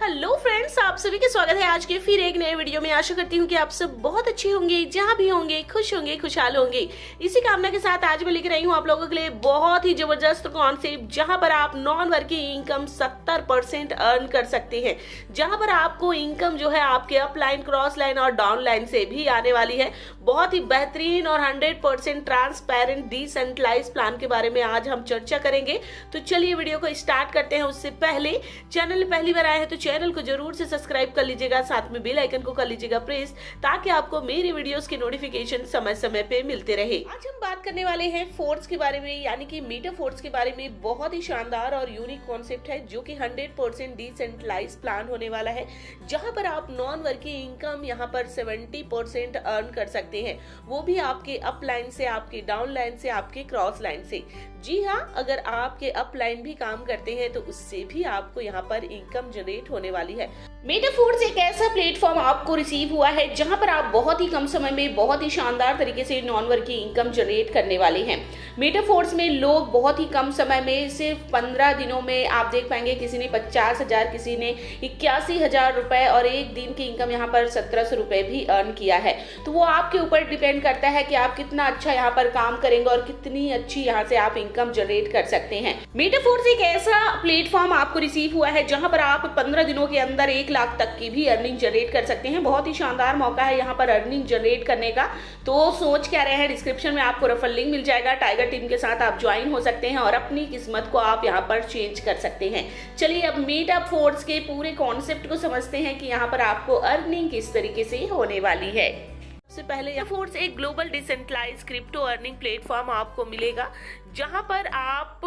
Hello friends, आप सभी का स्वागत है आज के फिर एक नए वीडियो में। आशा करती हूँ कि आप सब बहुत अच्छे होंगे, जहाँ भी होंगे खुश होंगे, खुशहाल होंगे। इसी कामना के साथ आज मैं लेकर आई हूँ आप लोगों के लिए बहुत ही जबरदस्त कॉन्सेप्ट, जहाँ पर आप नॉन वर्किंग इनकम 70% अर्न कर सकते हैं। जहाँ पर आपको इनकम जो है आपके अप लाइन, क्रॉस लाइन और डाउन लाइन से भी आने वाली है। बहुत ही बेहतरीन और 100% ट्रांसपेरेंट डिसेंट्रलाइज प्लान के बारे में आज हम चर्चा करेंगे। तो चलिए वीडियो को स्टार्ट करते हैं। उससे पहले चैनल पहली बार आए हैं तो चैनल को जरूर से सब्सक्राइब कर लीजिएगा, साथ में बेल आइकन को कर लीजिएगा प्रेस, ताकि आपको मेरी वीडियोस के नोटिफिकेशन समय समय पे मिलते रहे। आज हम बात करने वाले हैं फोर्स के बारे में, यानी कि मेटाफोर्स के बारे में। बहुत ही शानदार और यूनिक कॉन्सेप्ट है जो कि 100% डिसेंट्रलाइज प्लान होने वाला है, जहां पर आप नॉन वर्किंग इनकम यहां पर 70% अर्न कर सकते हैं, वो भी आपके अप लाइन से, आपके डाउन लाइन से, आपके क्रॉस लाइन से। जी हाँ, अगर आपके अप लाइन भी काम करते हैं तो उससे भी आपको यहाँ पर इनकम जनरेट होने वाली है। मेटाफोर्स एक ऐसा प्लेटफॉर्म आपको रिसीव हुआ है जहां पर आप बहुत ही कम समय में बहुत ही शानदार तरीके से नॉन वर्किंग इनकम जनरेट करने वाले हैं। मेटाफोर्स में लोग बहुत ही कम समय में, सिर्फ 15 दिनों में आप देख पाएंगे, किसी ने 50,000, किसी ने 81,000 रुपए और एक दिन की इनकम यहाँ पर 1,700 रुपए भी अर्न किया है। तो वो आपके ऊपर डिपेंड करता है कि आप कितना अच्छा यहाँ पर काम करेंगे और कितनी अच्छी यहाँ से आप इनकम जनरेट कर सकते हैं। मेटाफोर्स एक ऐसा प्लेटफॉर्म आपको रिसीव हुआ है जहां पर आप 15 दिनों के अंदर 1 लाख तक की भी अर्निंग जनरेट कर सकते हैं। बहुत ही शानदार मौका है यहाँ पर अर्निंग जनरेट करने का। तो सोच क्या रहे हैं, डिस्क्रिप्शन में आपको रेफरल लिंक मिल जाएगा। टाइगर टीम के साथ आप ज्वाइन हो सकते हैं और अपनी किस्मत को आप यहाँ पर चेंज कर सकते हैं। चलिए अब मेटाफोर्स के पूरे कॉन्सेप्ट को समझते हैं कि यहाँ पर आपको अर्निंग किस तरीके से होने वाली है। सबसे पहले मेटाफोर्स एक global decentralize crypto earning platform आपको मिलेगा, जहां पर आप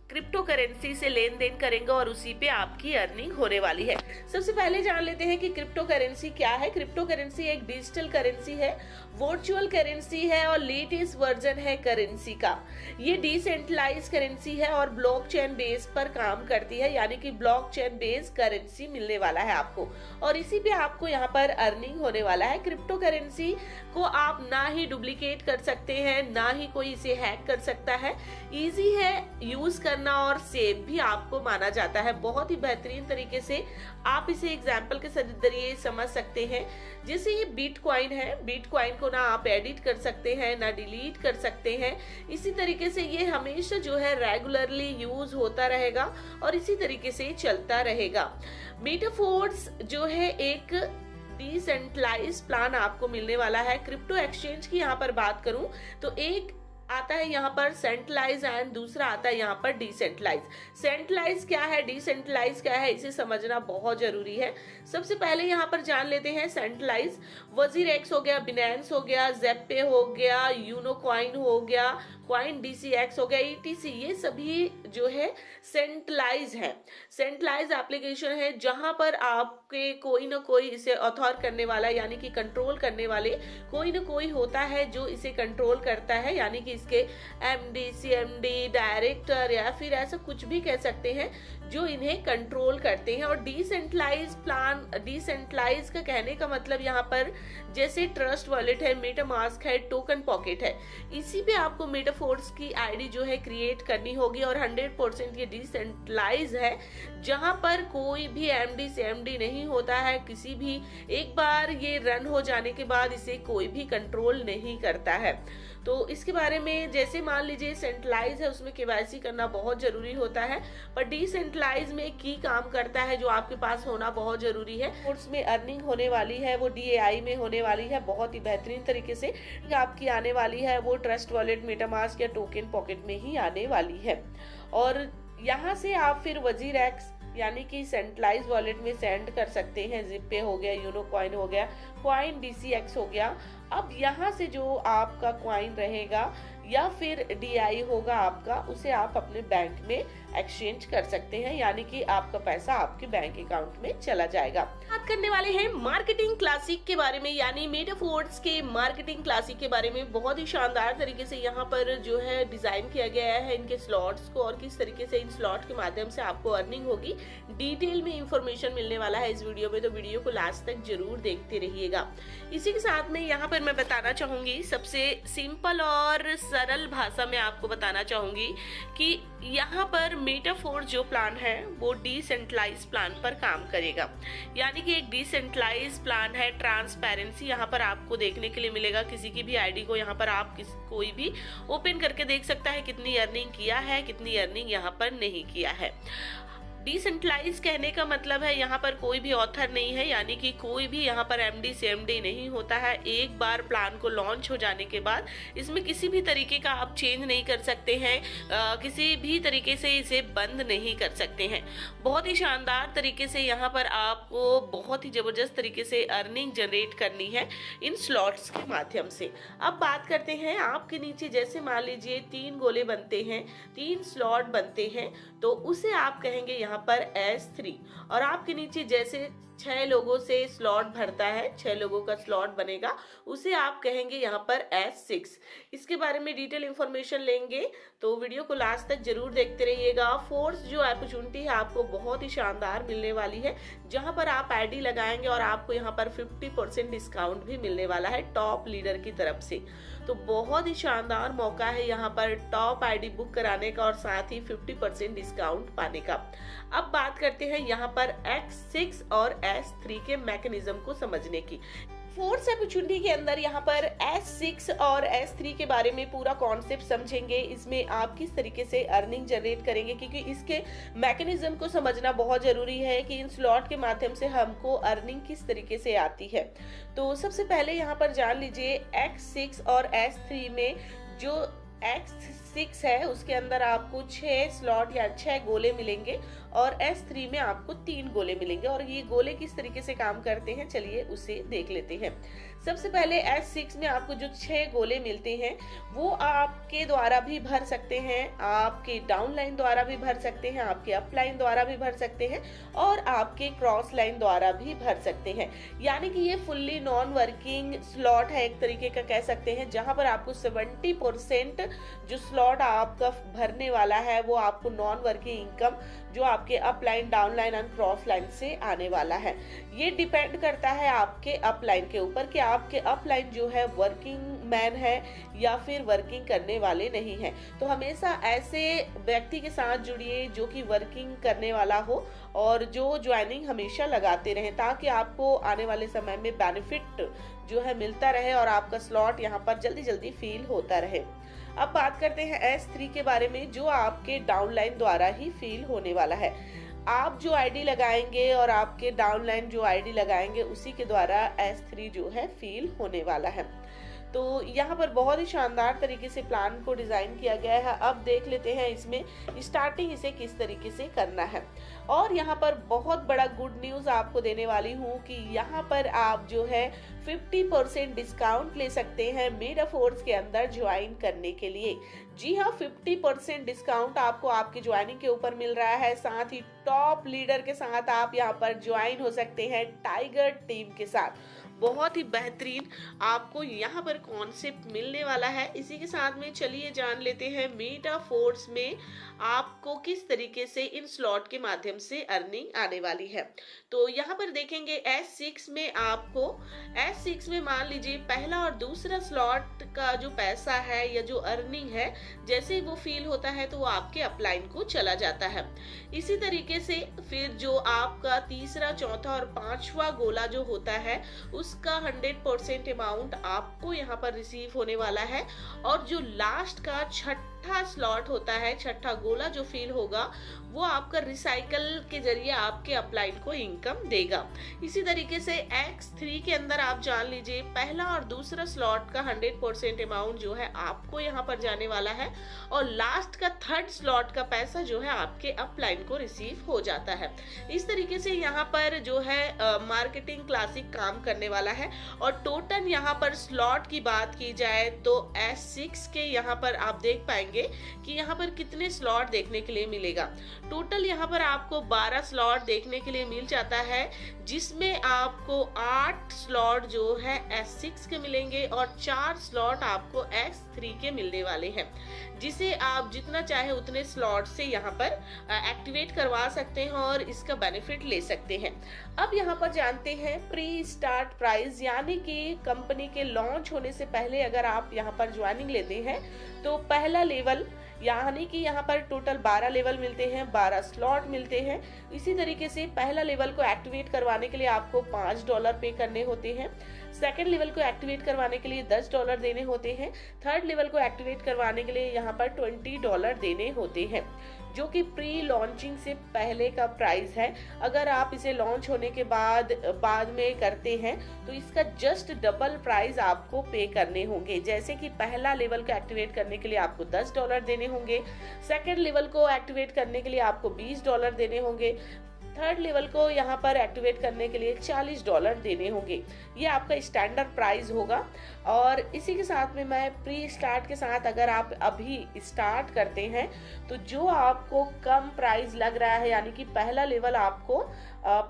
क्रिप्टो करेंसी से लेन देन करेंगे और उसी पे आपकी अर्निंग होने वाली है। सबसे पहले जान लेते हैं कि क्रिप्टो करेंसी क्या है। क्रिप्टो करेंसी एक डिजिटल करेंसी है, वर्चुअल करेंसी है और लेटेस्ट वर्जन है करेंसी का। ये डिसेंट्रलाइज करेंसी है और ब्लॉकचेन बेस पर काम करती है, यानी कि ब्लॉकचेन बेस करेंसी मिलने वाला है आपको और इसी पे आपको यहाँ पर अर्निंग होने वाला है। क्रिप्टो करेंसी को आप ना ही डुप्लीकेट कर सकते हैं, ना ही कोई इसे हैक कर सकता है। इजी है यूज करना और सेफ भी आपको माना जाता है। बहुत ही बेहतरीन तरीके से आप इसे एग्जाम्पल के जरिए समझ सकते हैं। जैसे ये बिटकॉइन है, बिटकॉइन को ना आप एडिट कर सकते हैं ना डिलीट कर सकते हैं। इसी तरीके से ये हमेशा जो है रेगुलरली यूज होता रहेगा और इसी तरीके से चलता रहेगा। मेटाफोर्स जो है एक डिसेंट्रलाइज प्लान आपको मिलने वाला है। क्रिप्टो एक्सचेंज की यहाँ पर बात करूं तो एक आता है यहाँ पर सेंट्रलाइज एंड दूसरा आता है यहाँ पर डिसेंट्रलाइज। सेंट्रलाइज क्या है, डिसेंट्रलाइज क्या है, इसे समझना बहुत जरूरी है। सबसे पहले यहाँ पर जान लेते हैं सेंट्रलाइज। WazirX हो गया, बिनेंस हो गया, ज़ेप्पे हो गया, यूनो कॉइन हो गया, कॉइन DCX हो गया, ETC, ये सभी जो है सेंट्रलाइज है। सेंट्रलाइज एप्लीकेशन है जहां पर आपके कोई ना कोई इसे ऑथर करने वाला, यानी कि कंट्रोल करने वाले कोई ना कोई होता है जो इसे कंट्रोल करता है, यानी कि इसके MD, CMD, डायरेक्टर या फिर ऐसा कुछ भी कह सकते हैं जो इन्हें कंट्रोल करते हैं। और डिसेंट्रलाइज प्लान, डिसेंट्रलाइज का कहने का मतलब यहाँ पर जैसे ट्रस्ट वॉलेट है, मेटामास्क है, टोकन पॉकेट है, इसी पे आपको मेटाफोर्स की आईडी जो है क्रिएट करनी होगी। और 100% ये डिसेंट्रलाइज है, जहां पर कोई भी MD CMD नहीं होता है। किसी भी एक बार ये रन हो जाने के बाद इसे कोई भी कंट्रोल नहीं करता है। तो इसके बारे में, जैसे मान लीजिए सेंट्रलाइज है, उसमें KYC करना बहुत जरूरी होता है, पर डिसेंट्रलाइज में की काम करता है जो आपके पास होना बहुत जरूरी है। उसमें अर्निंग होने वाली है वो DAI में होने वाली है, बहुत ही बेहतरीन तरीके से आपकी आने वाली है। वो ट्रस्ट वॉलेट, मेटामास्क या टोकन पॉकेट में ही आने वाली है। और यहाँ से आप फिर WazirX यानी कि सेंट्रलाइज वॉलेट में सेंड कर सकते हैं। ज़ेप्पे हो गया, यूनो कॉइन हो गया, कॉइन DCX हो गया। अब यहाँ से जो आपका कॉइन रहेगा या फिर DI होगा आपका, उसे आप अपने बैंक में एक्सचेंज कर सकते हैं, यानी कि आपका पैसा आपके बैंक अकाउंट में चला जाएगा। बात करने वाले हैं मार्केटिंग क्लासिक के बारे में, यानी मेटाफोर्स के मार्केटिंग क्लासिक के बारे में। बहुत ही शानदार तरीके से यहाँ पर जो है डिजाइन किया गया है इनके स्लॉट्स को और किस तरीके से इन स्लॉट के माध्यम से आपको अर्निंग होगी, डिटेल में इंफॉर्मेशन मिलने वाला है इस वीडियो में। तो वीडियो को लास्ट तक जरूर देखते रहिएगा। मिलेगा। इसी के साथ में यहाँ पर मैं बताना चाहूँगी, सबसे सिंपल और सरल भाषा में आपको बताना चाहूँगी कि यहाँ पर मेटाफोर जो प्लान है वो डिसेंट्रलाइज प्लान पर काम करेगा। यानी कि एक डिसेंट्रलाइज प्लान है। ट्रांसपेरेंसी यहाँ पर आपको देखने के लिए मिलेगा। किसी की भी आईडी को यहाँ पर आप कोई भी ओपन करके देख सकता है कितनी अर्निंग किया है, कितनी अर्निंग यहाँ पर नहीं किया है। डिसेंट्रलाइज कहने का मतलब है यहाँ पर कोई भी ऑथर नहीं है, यानी कि कोई भी यहाँ पर एमडी सीएमडी नहीं होता है। एक बार प्लान को लॉन्च हो जाने के बाद इसमें किसी भी तरीके का आप चेंज नहीं कर सकते हैं, किसी भी तरीके से इसे बंद नहीं कर सकते हैं। बहुत ही शानदार तरीके से यहाँ पर आपको बहुत ही जबरदस्त तरीके से अर्निंग जनरेट करनी है इन स्लॉट्स के माध्यम से। अब बात करते हैं, आपके नीचे जैसे मान लीजिए 3 गोले बनते हैं, 3 स्लॉट बनते हैं, तो उसे आप कहेंगे यहाँ पर S3। और आपके नीचे जैसे 6 लोगों से स्लॉट भरता है, 6 लोगों का स्लॉट बनेगा, उसे आप कहेंगे यहाँ पर S6। इसके बारे में डिटेल इंफॉर्मेशन लेंगे तो वीडियो को लास्ट तक जरूर देखते रहिएगा। फोर्स जो अपॉर्चुनिटी है आपको बहुत ही शानदार मिलने वाली है, जहां पर आप आईडी लगाएंगे और आपको यहाँ पर 50% डिस्काउंट भी मिलने वाला है टॉप लीडर की तरफ से। तो बहुत ही शानदार मौका है यहाँ पर टॉप आईडी बुक कराने का और साथ ही 50% डिस्काउंट पाने का। अब बात करते हैं यहाँ पर X6 और S3 के मैकेनिज्म को समझने की। फोर्स अपॉर्चुनिटी के अंदर यहाँ पर S6 और S3 के बारे में पूरा कॉन्सेप्ट समझेंगे। इसमें आप किस तरीके से अर्निंग जनरेट करेंगे, क्योंकि इसके मैकेनिज्म को समझना बहुत जरूरी है कि इन स्लॉट के माध्यम से हमको अर्निंग किस तरीके से आती है। तो सबसे पहले यहाँ पर जान लीजिए X6 और S3 में जो X6 है उसके अंदर आपको 6 स्लॉट या 6 गोले मिलेंगे और S3 में आपको 3 गोले मिलेंगे। और ये गोले किस तरीके से काम करते हैं चलिए उसे देख लेते हैं। सबसे पहले S6 में आपको जो 6 गोले मिलते हैं वो आपके द्वारा भी भर सकते हैं, आपके डाउन लाइन द्वारा भी भर सकते हैं, आपके अप लाइन द्वारा भी भर सकते हैं और आपके क्रॉस लाइन द्वारा भी भर सकते हैं। यानी कि ये फुल्ली नॉन वर्किंग स्लॉट है, एक तरीके का कह सकते हैं, जहां पर आपको 70% जो स्लॉट आपका भरने वाला है वो आपको नॉन वर्किंग इनकम जो आपके अप लाइन, डाउन लाइन और क्रॉस लाइन से आने वाला है। ये डिपेंड करता है आपके अप लाइन के ऊपर कि आपके अप लाइन जो है वर्किंग मैन है या फिर वर्किंग करने वाले नहीं है। तो हमेशा ऐसे व्यक्ति के साथ जुड़िए जो कि वर्किंग करने वाला हो और जो ज्वाइनिंग हमेशा लगाते रहें, ताकि आपको आने वाले समय में बेनिफिट जो है मिलता रहे और आपका स्लॉट यहाँ पर जल्दी जल्दी फिल होता रहे। अब बात करते हैं S3 के बारे में, जो आपके डाउनलाइन द्वारा ही फिल होने वाला है। आप जो आईडी लगाएंगे और आपके डाउनलाइन जो आईडी लगाएंगे उसी के द्वारा S3 जो है फिल होने वाला है। तो यहाँ पर बहुत ही शानदार तरीके से प्लान को डिजाइन किया गया है। अब देख लेते हैं इसमें स्टार्टिंग इसे किस तरीके से करना है। और यहाँ पर बहुत बड़ा गुड न्यूज आपको देने वाली हूँ कि यहाँ पर आप जो है 50% डिस्काउंट ले सकते हैं मेटाफोर्स के अंदर ज्वाइन करने के लिए। जी हाँ, 50% डिस्काउंट आपको आपकी ज्वाइनिंग के ऊपर मिल रहा है। साथ ही टॉप लीडर के साथ आप यहाँ पर ज्वाइन हो सकते हैं टाइगर टीम के साथ। बहुत ही बेहतरीन आपको यहाँ पर कॉन्सेप्ट मिलने वाला है। इसी के साथ में चलिए जान लेते हैं मेटाफोर्स में आपको किस तरीके से इन स्लॉट के माध्यम से अर्निंग आने वाली है। तो यहाँ पर देखेंगे S6 में आपको, S6 में मान लीजिए पहला और दूसरा स्लॉट का जो पैसा है या जो अर्निंग है, जैसे ही वो फील होता है तो वो आपके अपलाइन को चला जाता है। इसी तरीके से फिर जो आपका तीसरा, चौथा और पांचवा गोला जो होता है उसका 100% अमाउंट आपको यहाँ पर रिसीव होने वाला है। और जो लास्ट का छठा स्लॉट होता है, छठा गोला जो फील होगा वो आपका रिसाइकल के जरिए आपके अपलाइन को इनकम देगा। इसी तरीके से X3 के अंदर आप जान लीजिए पहला और दूसरा स्लॉट का 100% अमाउंट जो है आपको यहाँ पर जाने वाला है और लास्ट का थर्ड स्लॉट का पैसा जो है आपके अपलाइन को रिसीव हो जाता है। इस तरीके से यहाँ पर जो है मार्केटिंग क्लासिक काम करने वाला है। और टोटल यहाँ पर स्लॉट की बात की जाए तो S6 के यहाँ पर आप देख पाएंगे जाएंगे कि यहाँ पर कितने स्लॉट देखने के लिए मिलेगा। टोटल यहाँ पर आपको 12 स्लॉट देखने के लिए मिल जाता है, जिसमें आपको 8 स्लॉट जो है S6 के मिलेंगे और 4 स्लॉट आपको S3 के मिलने वाले हैं, जिसे आप जितना चाहे उतने स्लॉट से यहाँ पर एक्टिवेट करवा सकते हैं और इसका बेनिफिट ले सकते हैं। अब यहाँ पर जानते हैं प्री स्टार्ट प्राइस, यानी कि कंपनी के लॉन्च होने से पहले अगर आप यहाँ पर ज्वाइनिंग लेते हैं तो पहला लेवल, यानी कि यहाँ पर टोटल 12 लेवल मिलते हैं, 12 स्लॉट मिलते हैं। इसी तरीके से पहला लेवल को एक्टिवेट करवाने के लिए आपको $5 पे करने होते हैं, सेकंड लेवल को एक्टिवेट करवाने के लिए $10 देने होते हैं, थर्ड लेवल को एक्टिवेट करवाने के लिए यहाँ पर $20 देने होते हैं, जो कि प्री लॉन्चिंग से पहले का प्राइस है। अगर आप इसे लॉन्च होने के बाद में करते हैं तो इसका जस्ट डबल प्राइस आपको पे करने होंगे। जैसे कि पहला लेवल को एक्टिवेट करने के लिए आपको $10 देने होंगे, सेकंड लेवल को एक्टिवेट करने के लिए आपको $20 देने होंगे, थर्ड लेवल को यहाँ पर एक्टिवेट करने के लिए $40 देने होंगे। ये आपका स्टैंडर्ड प्राइस होगा। और इसी के साथ में मैं प्री स्टार्ट के साथ अगर आप अभी स्टार्ट करते हैं तो जो आपको कम प्राइस लग रहा है, यानी कि पहला लेवल आपको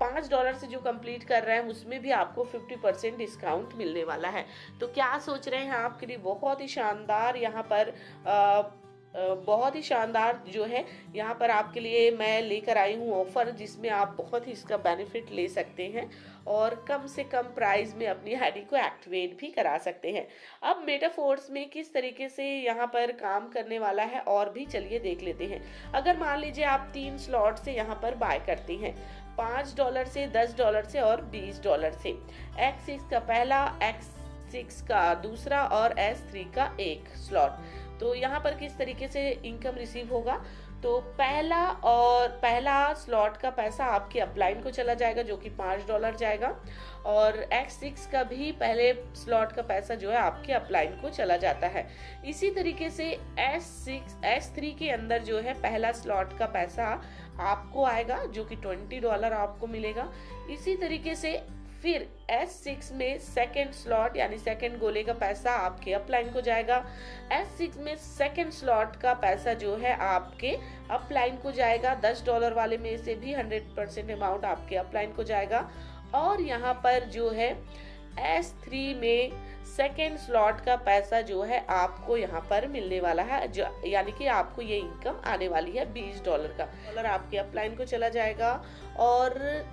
$5 से जो कंप्लीट कर रहे हैं उसमें भी आपको 50% डिस्काउंट मिलने वाला है। तो क्या सोच रहे हैं, आपके लिए बहुत ही शानदार यहाँ पर बहुत ही शानदार जो है यहाँ पर आपके लिए मैं लेकर आई हूँ ऑफर, जिसमें आप बहुत ही इसका बेनिफिट ले सकते हैं और कम से कम प्राइस में अपनी आईडी को एक्टिवेट भी करा सकते हैं। अब मेटाफोर्स में किस तरीके से यहाँ पर काम करने वाला है और भी चलिए देख लेते हैं। अगर मान लीजिए आप 3 स्लॉट से यहाँ पर बाय करते हैं, $5 से, $10 से और $20 से, X6 का पहला, X6 का दूसरा और S3 का एक स्लॉट। तो यहाँ पर किस तरीके से इनकम रिसीव होगा, तो पहला स्लॉट का पैसा आपके अपलाइन को चला जाएगा जो कि $5 जाएगा, और X6 का भी पहले स्लॉट का पैसा जो है आपके अपलाइन को चला जाता है। इसी तरीके से S3 के अंदर जो है पहला स्लॉट का पैसा आपको आएगा जो कि $20 आपको मिलेगा। इसी तरीके से फिर S6 में सेकंड स्लॉट यानी सेकंड गोले का पैसा आपके अपलाइन को जाएगा। S6 में सेकंड स्लॉट का पैसा जो है आपके अपलाइन को जाएगा, $10 वाले में से भी 100% अमाउंट आपके अपलाइन को जाएगा। और यहाँ पर जो है S3 में सेकेंड स्लॉट का पैसा जो है आपको यहाँ पर मिलने वाला है, जो यानी कि आपको ये इनकम आने वाली है $20 का। डॉलर आपके अपलाइन को चला जाएगा और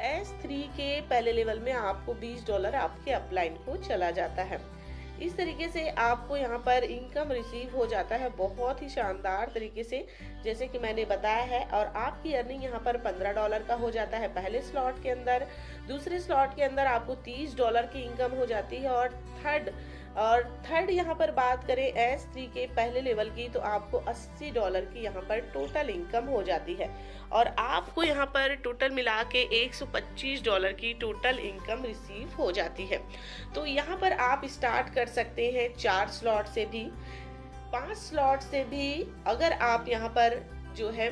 S3 के पहले लेवल में आपको $20 आपके अपलाइन को चला जाता है। इस तरीके से आपको यहाँ पर इनकम रिसीव हो जाता है बहुत ही शानदार तरीके से, जैसे कि मैंने बताया है। और आपकी अर्निंग यहाँ पर $15 का हो जाता है पहले स्लॉट के अंदर, दूसरे स्लॉट के अंदर आपको $30 की इनकम हो जाती है, और थर्ड यहाँ पर बात करें S3 के पहले लेवल की तो आपको $80 की यहाँ पर टोटल इनकम हो जाती है, और आपको यहाँ पर टोटल मिला के $125 की टोटल इनकम रिसीव हो जाती है। तो यहाँ पर आप स्टार्ट कर सकते हैं 4 स्लॉट से भी, 5 स्लॉट से भी। अगर आप यहाँ पर जो है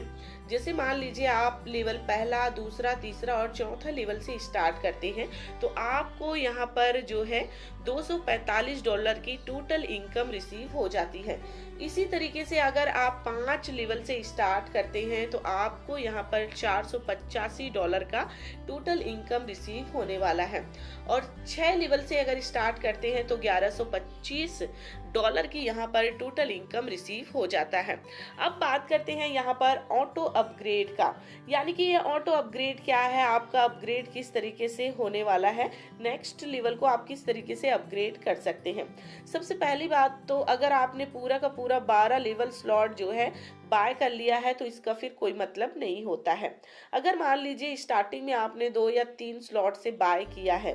जैसे मान लीजिए आप लेवल पहला, दूसरा, तीसरा और चौथा लेवल से स्टार्ट करते हैं तो आपको यहाँ पर जो है $245 की टोटल इनकम रिसीव हो जाती है। इसी तरीके से अगर आप 5 लेवल से स्टार्ट करते हैं तो आपको यहाँ पर $485 का टोटल इनकम रिसीव होने वाला है, और 6 लेवल से अगर स्टार्ट करते हैं तो $1125 की यहाँ पर टोटल इनकम रिसीव हो जाता है। अब बात करते हैं यहाँ पर ऑटो अपग्रेड का, यानी कि ये ऑटो अपग्रेड क्या है, आपका अपग्रेड किस तरीके से होने वाला है, नेक्स्ट लेवल को आप किस तरीके से अपग्रेड कर सकते हैं। सबसे पहली बात तो अगर आपने पूरा का पूरा 12 लेवल स्लॉट जो है बाय कर लिया है तो इसका फिर कोई मतलब नहीं होता है। अगर मान लीजिए स्टार्टिंग में आपने 2 या 3 स्लॉट से बाय किया है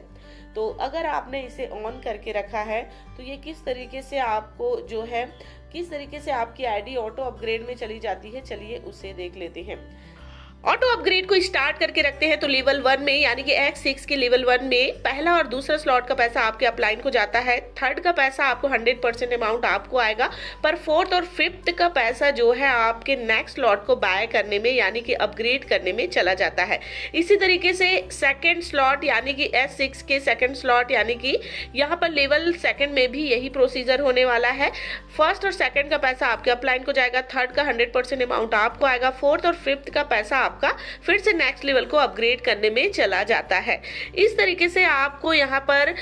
तो अगर आपने इसे ऑन करके रखा है तो ये किस तरीके से आपको जो है किस तरीके से आपकी आईडी ऑटो अपग्रेड में चली जाती है, चलिए उसे देख लेते हैं। ऑटो अपग्रेड को स्टार्ट करके रखते हैं तो लेवल 1 में यानी कि X6 के लेवल 1 में पहला और दूसरा स्लॉट का पैसा आपके अपलाइन को जाता है। थर्ड का पैसा आपको 100% अमाउंट आपको आएगा, पर फोर्थ और फिफ्थ का पैसा जो है आपके नेक्स्ट स्लॉट को बाय करने में यानी कि अपग्रेड करने में चला जाता है। इसी तरीके से सेकेंड स्लॉट यानी कि S6 के सेकेंड स्लॉट यानी कि यहाँ पर लेवल सेकेंड में भी यही प्रोसीजर होने वाला है। फर्स्ट और सेकेंड का पैसा आपके अपलाइन को जाएगा, थर्ड का 100% अमाउंट आपको आएगा, फोर्थ और फिफ्थ का पैसा आपका फिर से नेक्स्ट लेवल को अपग्रेड करने में चला जाता है। इस तरीके से आपको यहाँ पर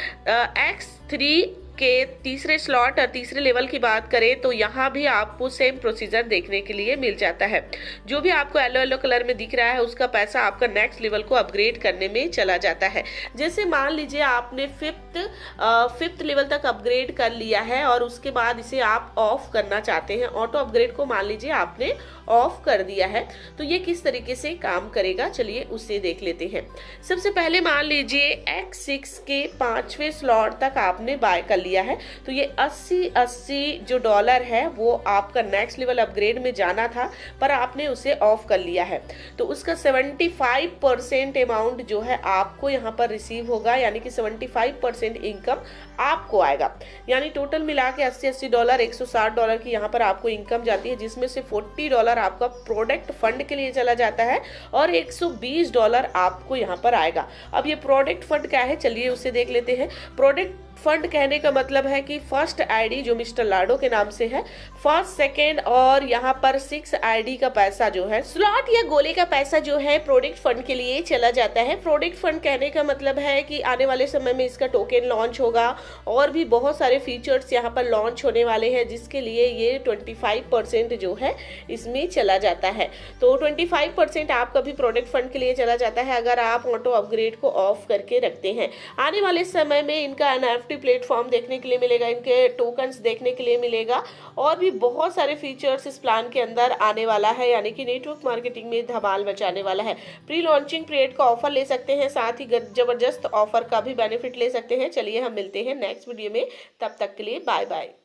X3 के तीसरे स्लॉट और तीसरे लेवल की बात करें तो यहाँ भी आपको सेम प्रोसीजर देखने के लिए मिल जाता है। जो भी आपको येलो येलो कलर में दिख रहा है उसका पैसा आपका नेक्स्ट लेवल को अपग्रेड करने में चला जाता है। जैसे मान लीजिए आपने फिफ्थ लेवल तक अपग्रेड कर लिया है और उसके बाद इसे आप ऑफ करना चाहते हैं, ऑटो अपग्रेड को मान लीजिए आपने ऑफ कर दिया है, तो ये किस तरीके से काम करेगा चलिए उसे देख लेते हैं। सबसे पहले मान लीजिए X6 के 5वें स्लॉट तक आपने बाय कर लिया है, तो ये 80 जो डॉलर है वो आपका नेक्स्ट लेवल अपग्रेड में जाना था पर आपने उसे ऑफ कर लिया है, तो उसका 75% अमाउंट जो है आपको यहाँ पर रिसीव होगा, यानी कि 75% इनकम आपको आएगा। यानी टोटल मिला के 80 डॉलर 160 डॉलर की यहाँ पर आपको इनकम जाती है, जिसमें से 40 डॉलर आपका प्रोडक्ट फंड के लिए चला जाता है और 120 डॉलर आपको यहाँ पर आएगा। अब ये प्रोडक्ट फंड क्या है चलिए उसे देख लेते हैं। प्रोडक्ट फंड कहने का मतलब है कि फर्स्ट आईडी जो मिस्टर लाडो के नाम से है, फर्स्ट सेकेंड और यहाँ पर 6 आईडी का पैसा जो है स्लॉट या गोले का पैसा जो है प्रोडक्ट फंड के लिए चला जाता है। प्रोडक्ट फंड कहने का मतलब है कि आने वाले समय में इसका टोकन लॉन्च होगा और भी बहुत सारे फीचर्स यहाँ पर लॉन्च होने वाले हैं, जिसके लिए ये 25% जो है इसमें चला जाता है। तो 25% आपका भी प्रोडक्ट फंड के लिए चला जाता है अगर आप ऑटो अपग्रेड को ऑफ करके रखते हैं। आने वाले समय में इनका NFT प्लेटफॉर्म देखने के लिए मिलेगा, इनके टोकन्स देखने के लिए मिलेगा और भी बहुत सारे फीचर्स इस प्लान के अंदर आने वाला है, यानी कि नेटवर्क मार्केटिंग में धमाल मचाने वाला है। प्री लॉन्चिंग पीरियड का ऑफर ले सकते हैं, साथ ही जबरदस्त ऑफर का भी बेनिफिट ले सकते हैं। चलिए हम मिलते हैं नेक्स्ट वीडियो में, तब तक के लिए बाय बाय।